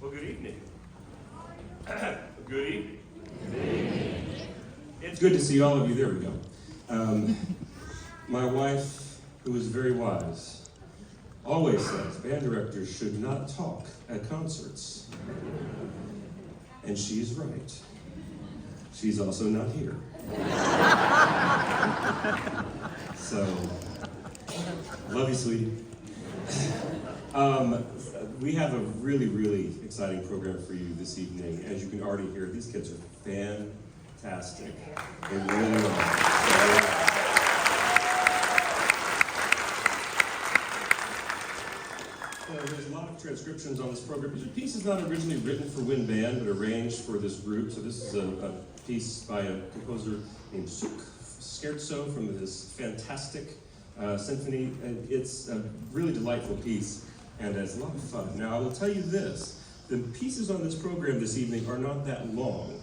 Well, good evening. Good evening. It's good to see all of you. There we go. My wife, who is very wise, always says band directors should not talk at concerts. And she's right. She's also not here. So, love you, sweetie. We have a really, really exciting program for you this evening. As you can already hear, these kids are fantastic. They really are. There's a lot of transcriptions on this program. The piece is not originally written for wind band, but arranged for this group. So this is a piece by a composer named Scherzo from this Fantastique symphony. And it's a really delightful piece, and it's a lot of fun. Now, I will tell you this. The pieces on this program this evening are not that long.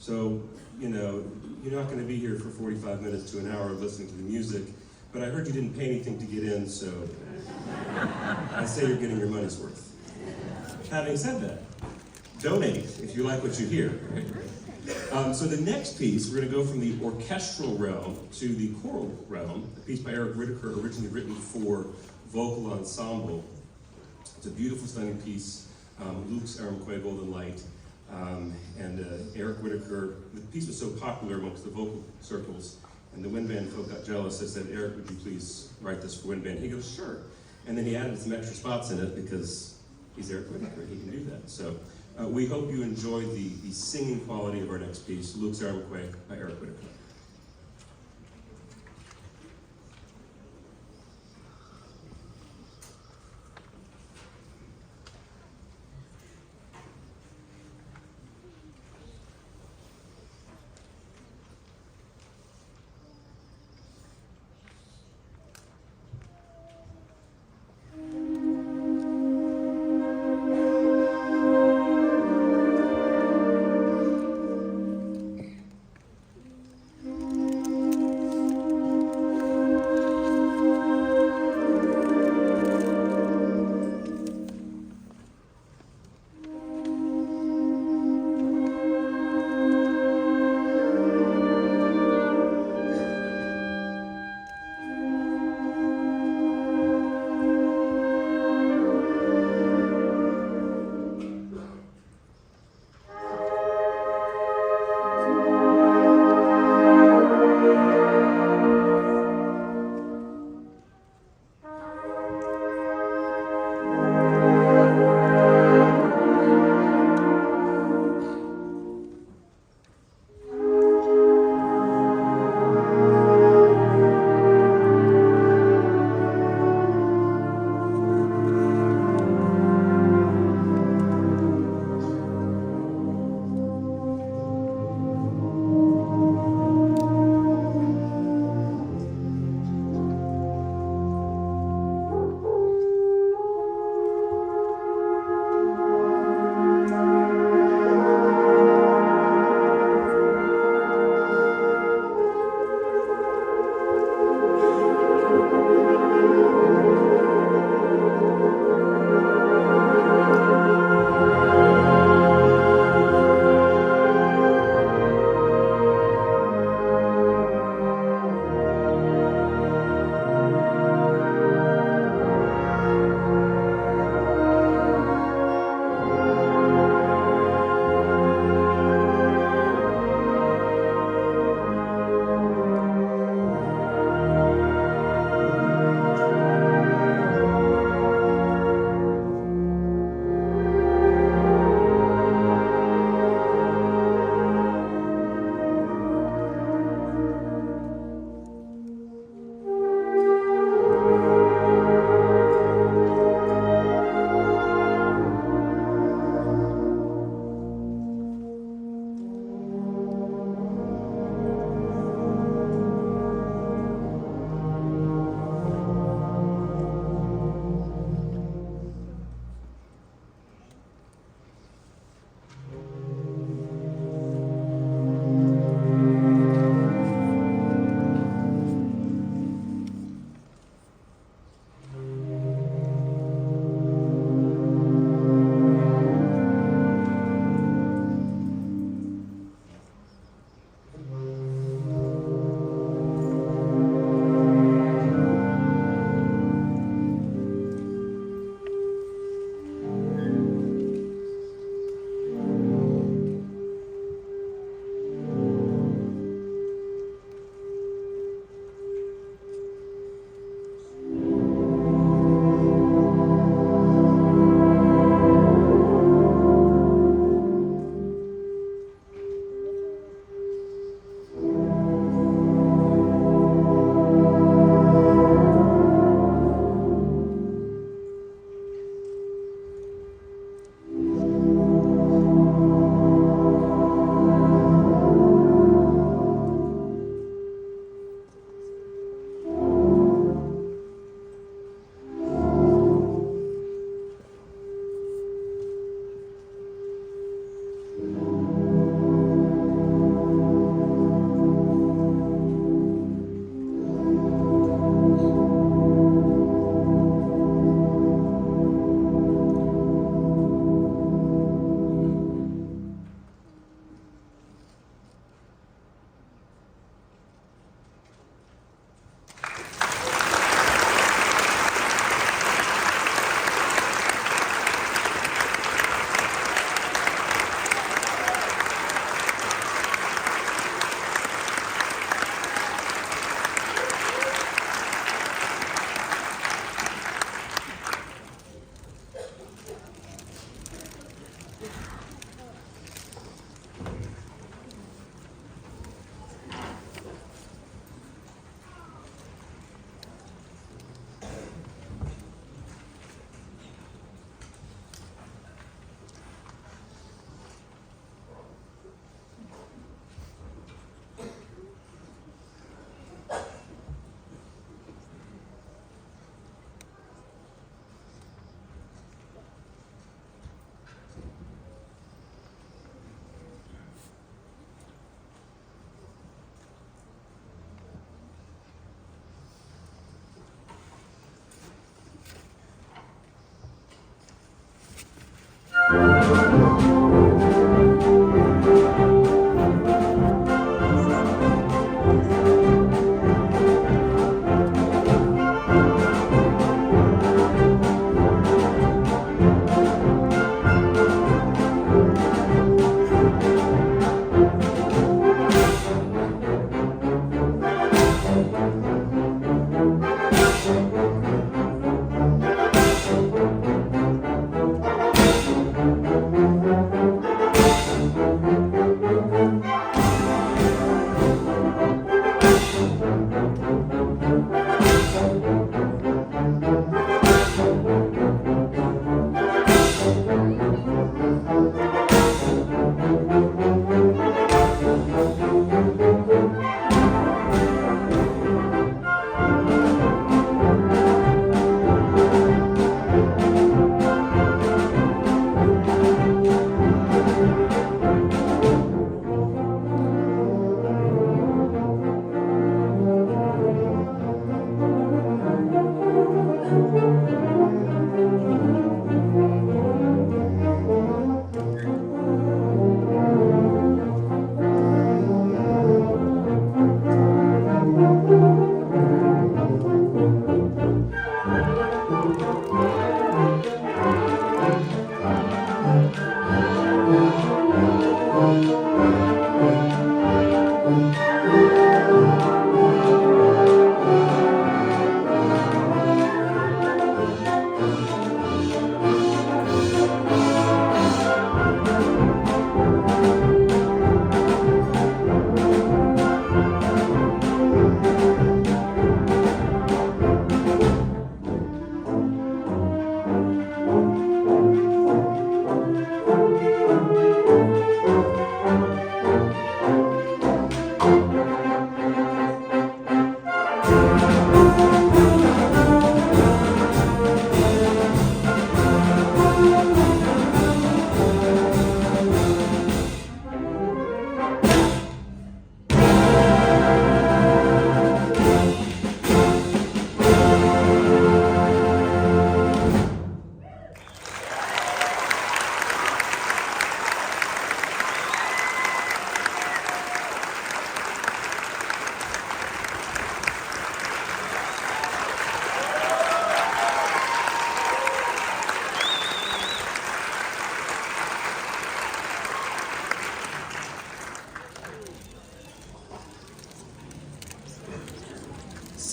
So, you know, you're not going to be here for 45 minutes to an hour listening to the music, but I heard you didn't pay anything to get in, so I say you're getting your money's worth. Having said that, donate if you like what you hear. Right? So the next piece, we're going to go from the orchestral realm to the choral realm, a piece by Eric Whitaker, originally written for vocal ensemble. It's a beautiful, stunning piece, Luxe, Aurumque, Golden Light, and Eric Whitaker. The piece was so popular amongst the vocal circles, and the wind band folk got jealous. They said, Eric, would you please write this for wind band? He goes, sure. And then he added some extra spots in it because he's Eric Whitaker, he can do that. So we hope you enjoy the singing quality of our next piece, Luxe, Aurumque by Eric Whitaker.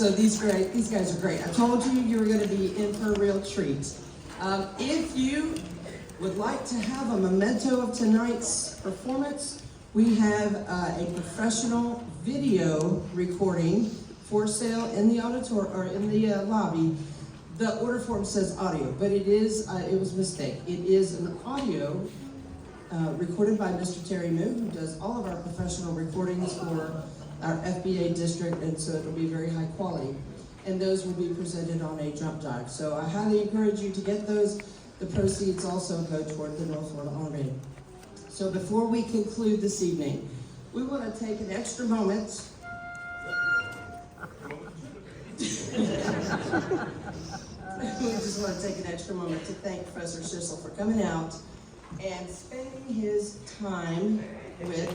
So these guys are great. I told you were going to be in for a real treat. If you would like to have a memento of tonight's performance, we have a professional video recording for sale in the auditorium or in the lobby. The order form says audio, but it was a mistake. It is an audio recorded by Mr. Terry Moo, who does all of our professional recordings for our FBA district, and so it'll be very high quality. And those will be presented on a jump dive. So I highly encourage you to get those. The proceeds also go toward the North Florida Aurumque. So before we conclude this evening, we want to take an extra moment. We just want to take an extra moment to thank Professor Schissel for coming out and spending his time with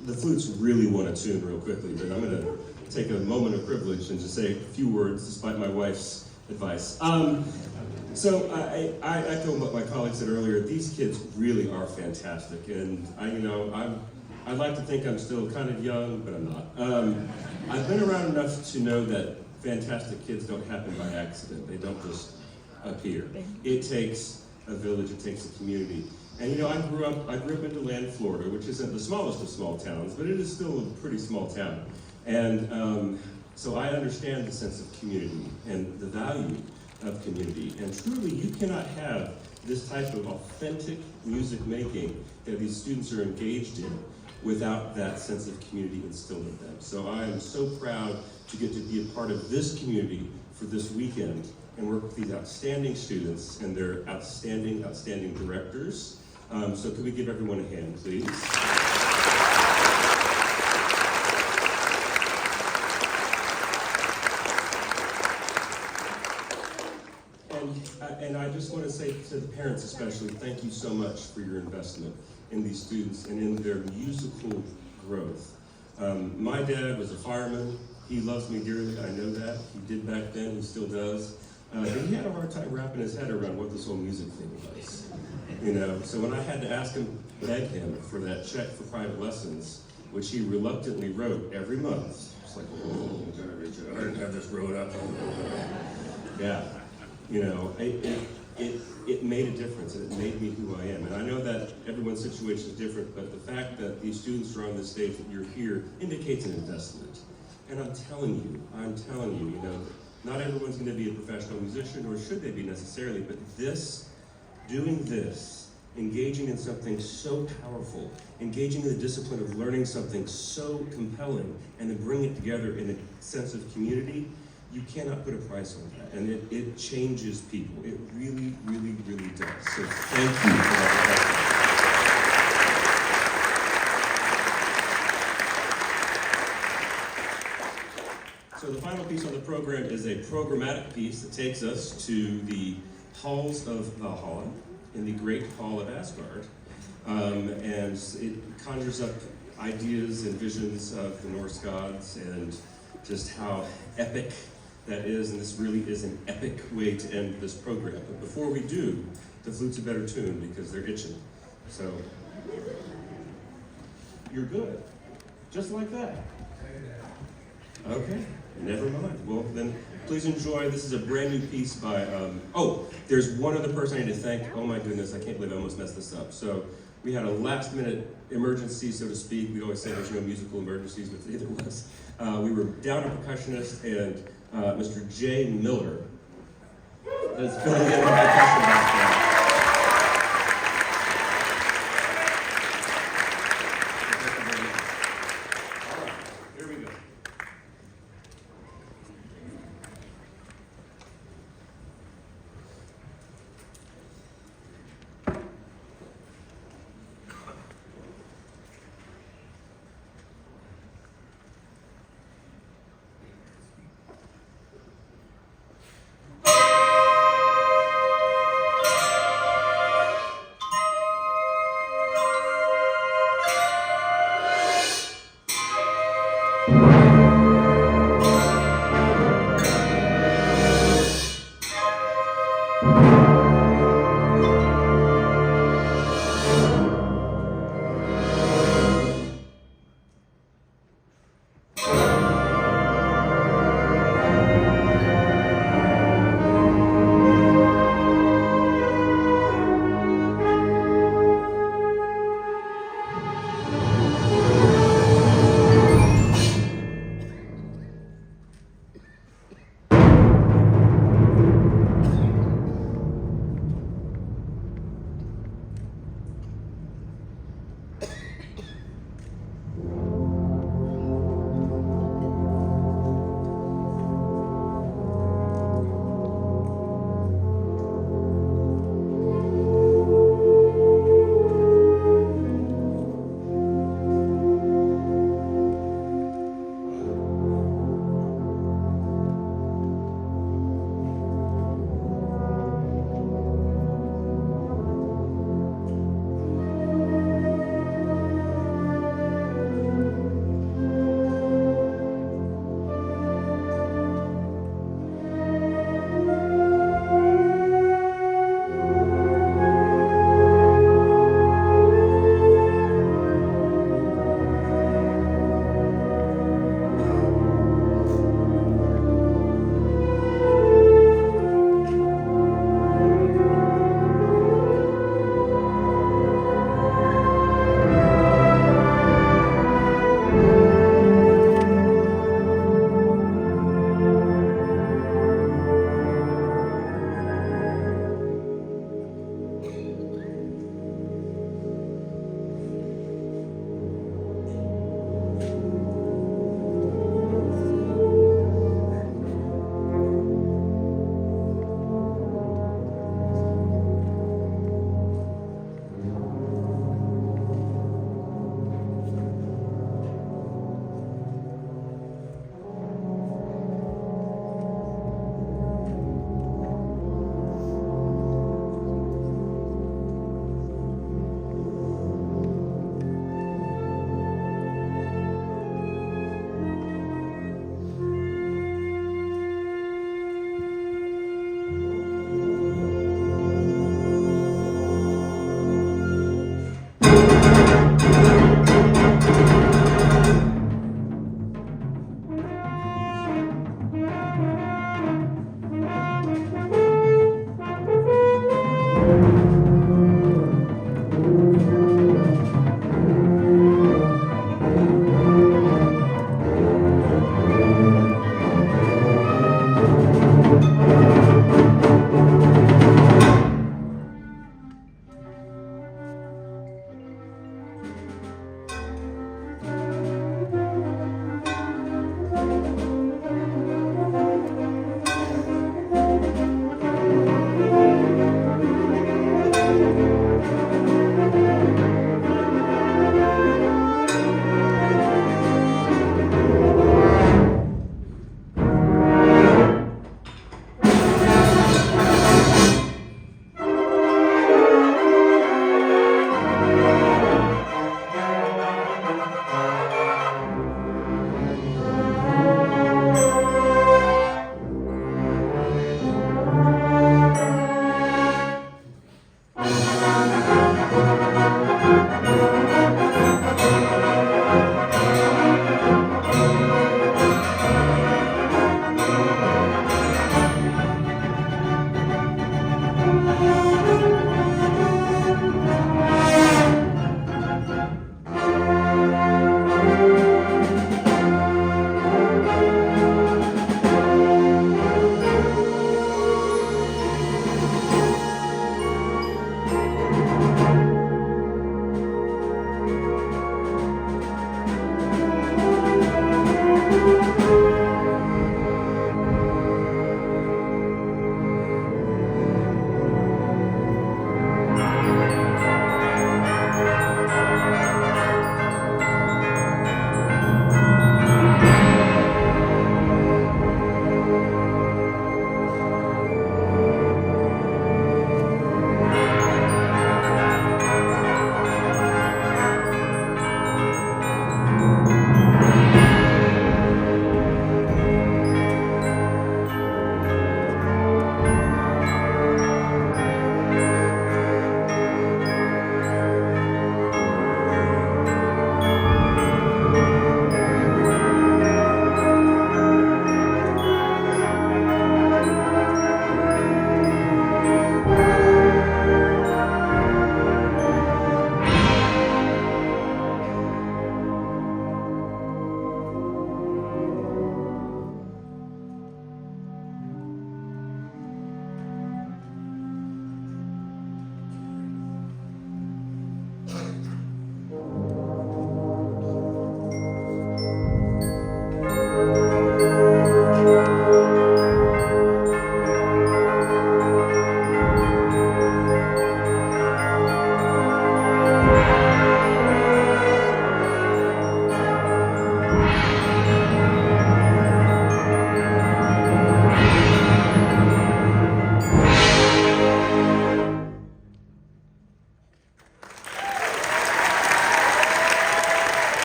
the flutes really want to tune real quickly, but I'm going to take a moment of privilege and just say a few words despite my wife's advice. So I echo what my colleague said earlier. These kids really are fantastic, and I like to think I'm still kind of young, but I'm not. I've been around enough to know that fantastic kids don't happen by accident. They don't just appear. It takes a village. It takes a community. And I grew up in DeLand, Florida, which isn't the smallest of small towns, but it is still a pretty small town. And so I understand the sense of community and the value of community. And truly, you cannot have this type of authentic music making that these students are engaged in without that sense of community instilled in them. So I am so proud to get to be a part of this community for this weekend and work with these outstanding students and their outstanding directors. So could we give everyone a hand, please? And I just want to say to the parents especially, thank you so much for your investment in these students and in their musical growth. My dad was a fireman. He loves me dearly, I know that. He did back then, he still does. he had a hard time wrapping his head around what this whole music thing was. You know, so when I had to ask him, beg him for that check for private lessons, which he reluctantly wrote every month, it's like, oh, I didn't have this wrote up. Yeah, you know, it made a difference, and it made me who I am. And I know that everyone's situation is different, but the fact that these students are on this stage, that you're here, indicates an investment. And I'm telling you, you know, not everyone's going to be a professional musician, or should they be necessarily, but doing this, engaging in something so powerful, engaging in the discipline of learning something so compelling, and then bringing it together in a sense of community, you cannot put a price on that. And it changes people. It really, really, really does. So thank you for that. So the final piece on the program is a programmatic piece that takes us to the halls of Valhalla in the Great Hall of Asgard. And it conjures up ideas and visions of the Norse gods and just how epic that is, and this really is an epic way to end this program. But before we do, the flute's a better tune because they're itching. So, you're good. Just like that. Okay, never mind. Well, then, please enjoy. This is a brand new piece by, there's one other person I need to thank. Oh my goodness, I can't believe I almost messed this up. So, we had a last minute emergency, so to speak. We always say there's no musical emergencies, but there was. We were down a percussionist, and Mr. Jay Miller is filling in the percussion back there.